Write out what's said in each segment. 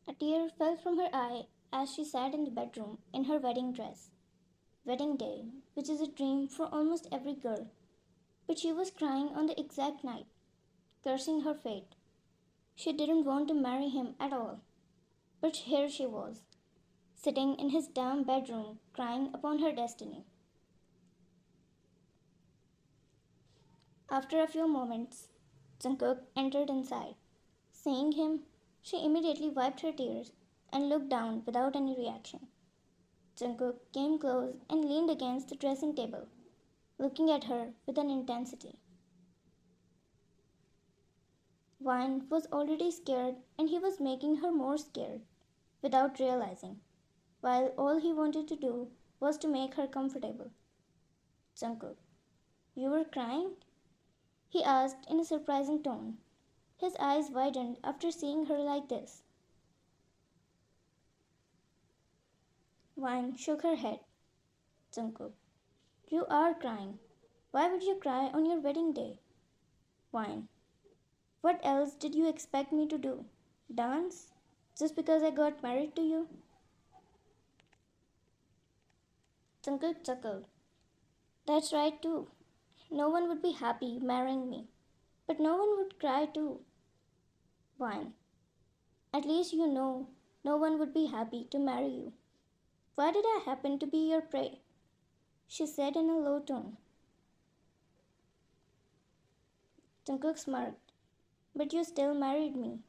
A tear fell from her eye as she sat in the bedroom in her wedding dress. Wedding day, which is a dream for almost every girl. But she was crying on the exact night, cursing her fate. She didn't want to marry him at all. But here she was, sitting in his damn bedroom, crying upon her destiny. After a few moments, Jungkook entered inside. Seeing him, she immediately wiped her tears and looked down without any reaction. Jungkook came close and leaned against the dressing table, looking at her with an intensity. Wine was already scared and he was making her more scared, without realizing, while all he wanted to do was to make her comfortable. Jungkook, you were crying? He asked in a surprising tone. His eyes widened after seeing her like this. Wine shook her head. Jungkook, you are crying. Why would you cry on your wedding day? Wine, what else did you expect me to do? Dance? Just because I got married to you? Jungkook chuckled. That's right too. No one would be happy marrying me. But no one would cry too. Wine, at least you know no one would be happy to marry you. Why did I happen to be your prey? She said in a low tone. Jungkook smirked. But you still married me.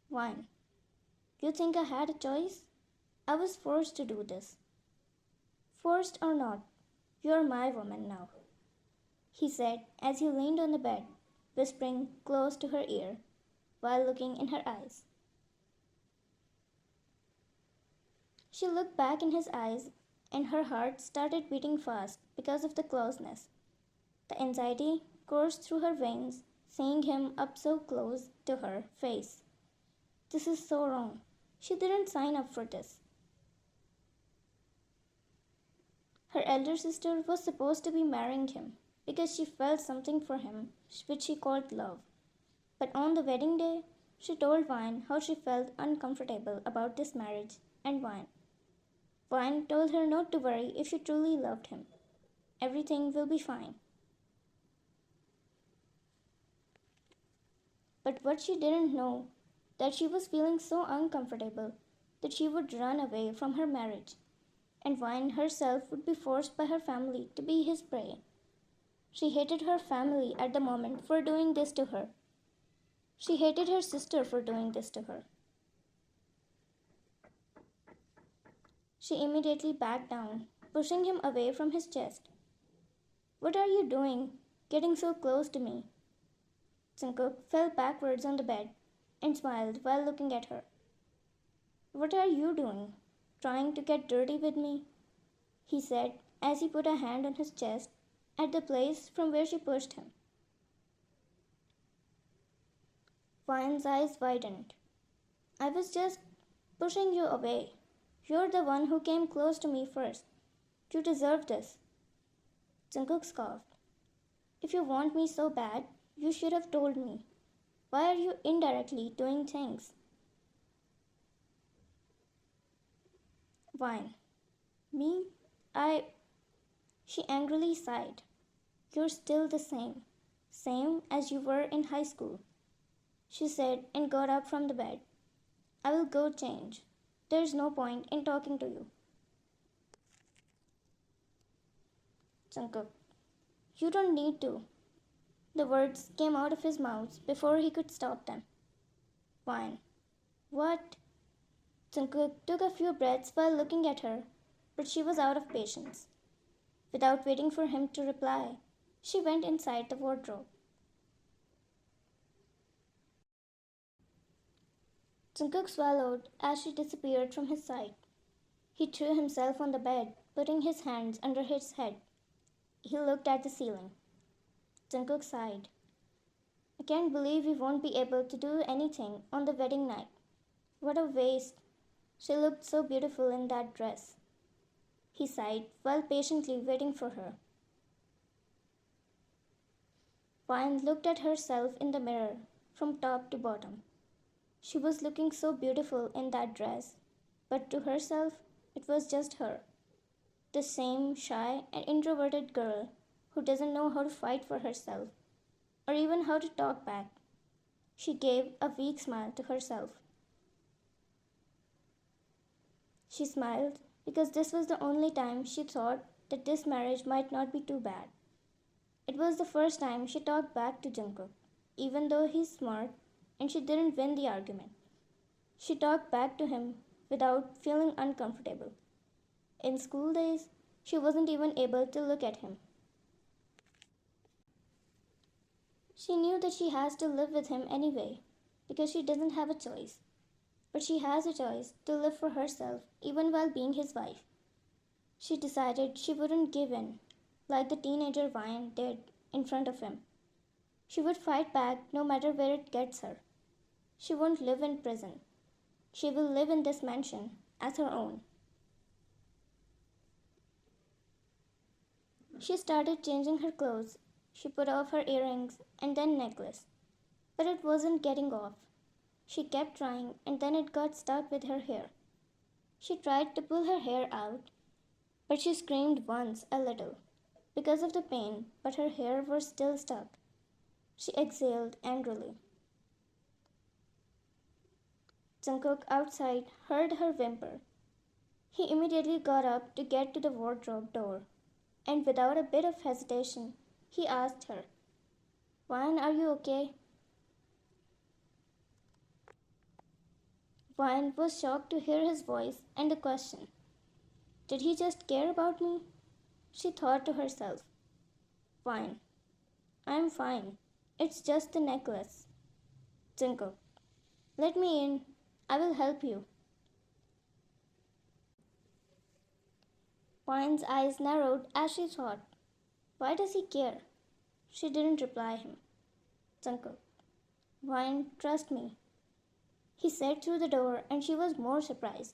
Wine, you think I had a choice? I was forced to do this. Forced or not, you're my woman now, he said as he leaned on the bed, whispering close to her ear while looking in her eyes. She looked back in his eyes and her heart started beating fast because of the closeness. The anxiety coursed through her veins, seeing him up so close to her face. This is so wrong. She didn't sign up for this. Her elder sister was supposed to be marrying him because she felt something for him, which she called love. But on the wedding day, she told Vine how she felt uncomfortable about this marriage, and Vine told her not to worry if she truly loved him. Everything will be fine. But what she didn't know, that she was feeling so uncomfortable that she would run away from her marriage, and Vine herself would be forced by her family to be his prey. She hated her family at the moment for doing this to her. She hated her sister for doing this to her. She immediately backed down, pushing him away from his chest. What are you doing, getting so close to me? Jungkook fell backwards on the bed and smiled while looking at her. What are you doing, trying to get dirty with me? He said as he put a hand on his chest at the place from where she pushed him. Vine's eyes widened. I was just pushing you away. You're the one who came close to me first. You deserve this. Jungkook scoffed. If you want me so bad, you should have told me. Why are you indirectly doing things? Vine. Me? I. She angrily sighed. You're still the same. Same as you were in high school, she said and got up from the bed. I will go change. There's no point in talking to you. Jungkook. You don't need to. The words came out of his mouth before he could stop them. Fine. What? Jungkook took a few breaths while looking at her, but she was out of patience. Without waiting for him to reply, she went inside the wardrobe. Jungkook swallowed as she disappeared from his sight. He threw himself on the bed, putting his hands under his head. He looked at the ceiling. Jungkook sighed. I can't believe we won't be able to do anything on the wedding night. What a waste. She looked so beautiful in that dress. He sighed while patiently waiting for her. Vine looked at herself in the mirror from top to bottom. She was looking so beautiful in that dress, but to herself, it was just her, the same shy and introverted girl who doesn't know how to fight for herself or even how to talk back. She gave a weak smile to herself. She smiled because this was the only time she thought that this marriage might not be too bad. It was the first time she talked back to Jungkook, even though he's smart and she didn't win the argument. She talked back to him without feeling uncomfortable. In school days, she wasn't even able to look at him. She knew that she has to live with him anyway, because she doesn't have a choice. But she has a choice to live for herself even while being his wife. She decided she wouldn't give in, like the teenager Vine did in front of him. She would fight back no matter where it gets her. She won't live in prison. She will live in this mansion as her own. She started changing her clothes. She put off her earrings and then necklace. But it wasn't getting off. She kept trying and then it got stuck with her hair. She tried to pull her hair out, but she screamed once a little because of the pain, but her hair was still stuck. She exhaled angrily. Jungkook outside heard her whimper. He immediately got up to get to the wardrobe door, and without a bit of hesitation, he asked her, "Vine, are you okay?" Vine was shocked to hear his voice and the question. Did he just care about me? She thought to herself, "Fine, I'm fine. It's just the necklace." Jungkook, "Let me in. I will help you." Vine's eyes narrowed as she thought, "Why does he care?" She didn't reply him. Jungkook, "Vine, trust me," he said through the door, and she was more surprised.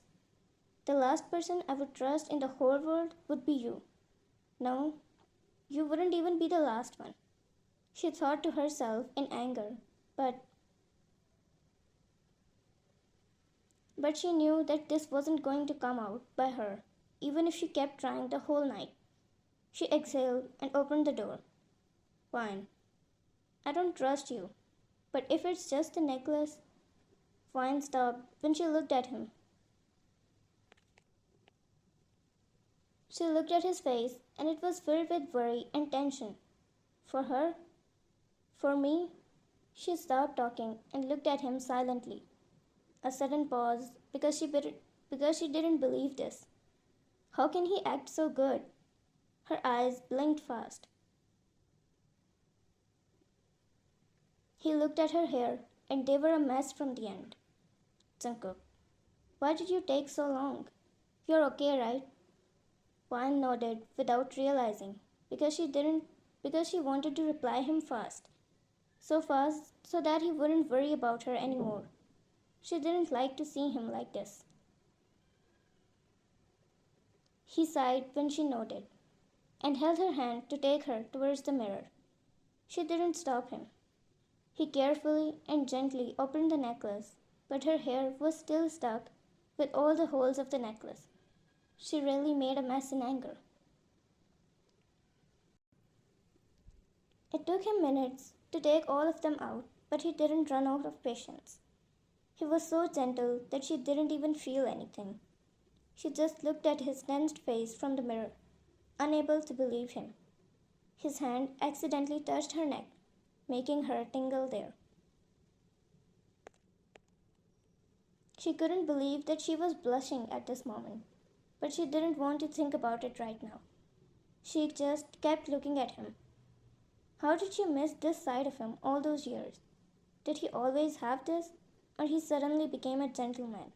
"The last person I would trust in the whole world would be you. No, you wouldn't even be the last one." She thought to herself in anger, but she knew that this wasn't going to come out by her, even if she kept trying the whole night. She exhaled and opened the door. "Fine. I don't trust you. But if it's just the necklace." Fine stopped when she looked at him. She looked at his face, and it was filled with worry and tension. For her? For me? She stopped talking and looked at him silently. A sudden pause because she didn't believe this. How can he act so good? Her eyes blinked fast. He looked at her hair, and they were a mess from the end. "Jungkook, why did you take so long? You're okay, right?" Vine nodded without realizing, because she wanted to reply him fast. So fast so that he wouldn't worry about her anymore. She didn't like to see him like this. He sighed when she nodded, and held her hand to take her towards the mirror. She didn't stop him. He carefully and gently opened the necklace, but her hair was still stuck with all the holes of the necklace. She really made a mess in anger. It took him minutes to take all of them out, but he didn't run out of patience. He was so gentle that she didn't even feel anything. She just looked at his tensed face from the mirror, unable to believe him. His hand accidentally touched her neck, making her tingle there. She couldn't believe that she was blushing at this moment, but she didn't want to think about it right now. She just kept looking at him. How did she miss this side of him all those years? Did he always have this, or he suddenly became a gentleman?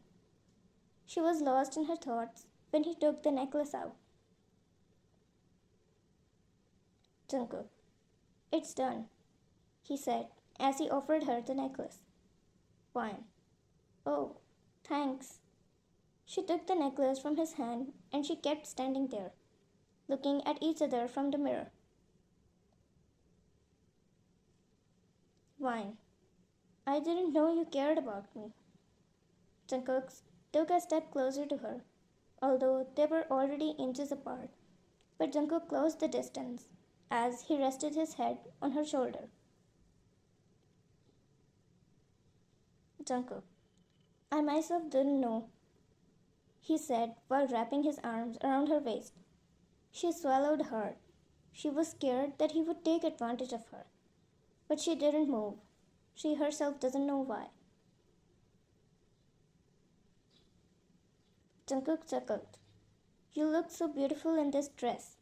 She was lost in her thoughts when he took the necklace out. "Jungkook, it's done," he said as he offered her the necklace. "Fine." "Oh, thanks." She took the necklace from his hand and she kept standing there, looking at each other from the mirror. "Fine. I didn't know you cared about me. Jungkook took a step closer to her, although they were already inches apart. But Jungkook closed the distance as he rested his head on her shoulder. Jungkook, I myself didn't know, he said while wrapping his arms around her waist. She swallowed hard. She was scared that he would take advantage of her. But she didn't move. She herself doesn't know why. Jungkook chuckled. You look so beautiful in this dress.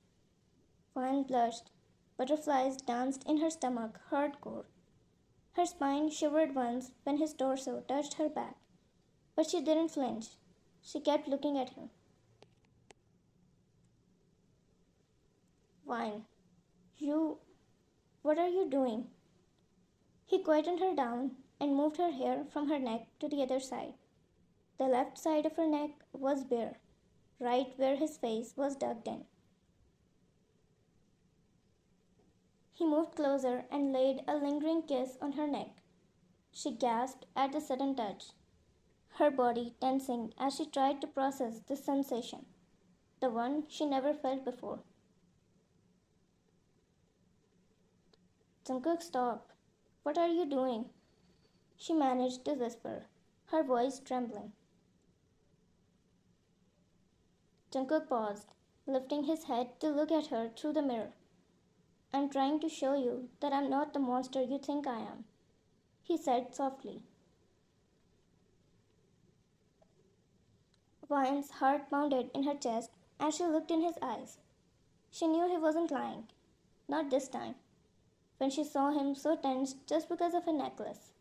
Vine blushed. Butterflies danced in her stomach hardcore. Her spine shivered once when his torso touched her back. But she didn't flinch. She kept looking at him. Vine, you. What are you doing? He quietened her down and moved her hair from her neck to the other side. The left side of her neck was bare, right where his face was tucked in. He moved closer and laid a lingering kiss on her neck. She gasped at the sudden touch, her body tensing as she tried to process this sensation, the one she never felt before. Jungkook, stop. What are you doing? She managed to whisper, her voice trembling. Jungkook paused, lifting his head to look at her through the mirror. I'm trying to show you that I'm not the monster you think I am, he said softly. Vine's heart pounded in her chest as she looked in his eyes. She knew he wasn't lying. Not this time, when she saw him so tense just because of a necklace.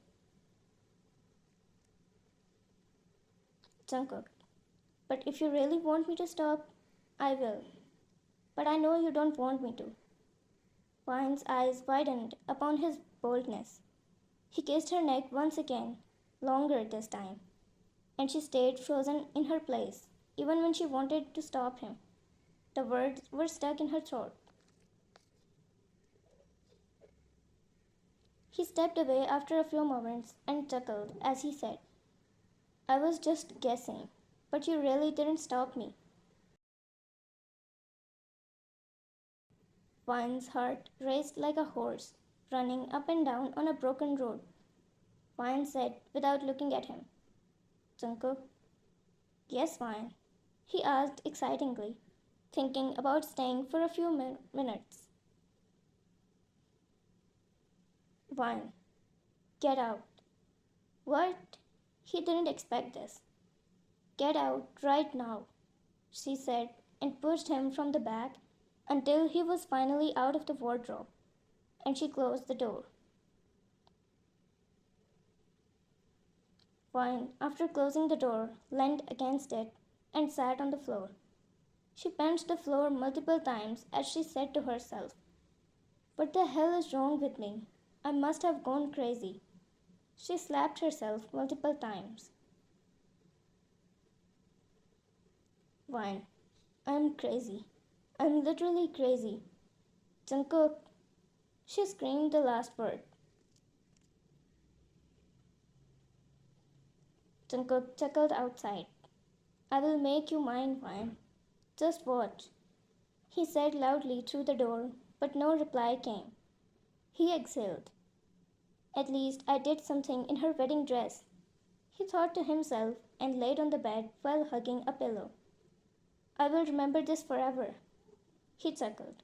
Jungkook, but if you really want me to stop, I will. But I know you don't want me to. Vine's eyes widened upon his boldness. He kissed her neck once again, longer this time, and she stayed frozen in her place, even when she wanted to stop him. The words were stuck in her throat. He stepped away after a few moments and chuckled as he said, I was just guessing, but you really didn't stop me. Vine's heart raced like a horse running up and down on a broken road. Vine said without looking at him, Jungkook? Yes, Vine, he asked excitingly, thinking about staying for a few minutes. Vine, get out. What? He didn't expect this. Get out right now, she said, and pushed him from the back until he was finally out of the wardrobe, and she closed the door. Vine, after closing the door, leaned against it and sat on the floor. She punched the floor multiple times as she said to herself, what the hell is wrong with me? I must have gone crazy. She slapped herself multiple times. Vine, I'm crazy. I'm literally crazy. Jungkook, she screamed the last word. Jungkook chuckled outside. I will make you mine, Vine. Just watch. He said loudly through the door, but no reply came. He exhaled. At least I did something in her wedding dress, he thought to himself and laid on the bed while hugging a pillow. I will remember this forever, he chuckled.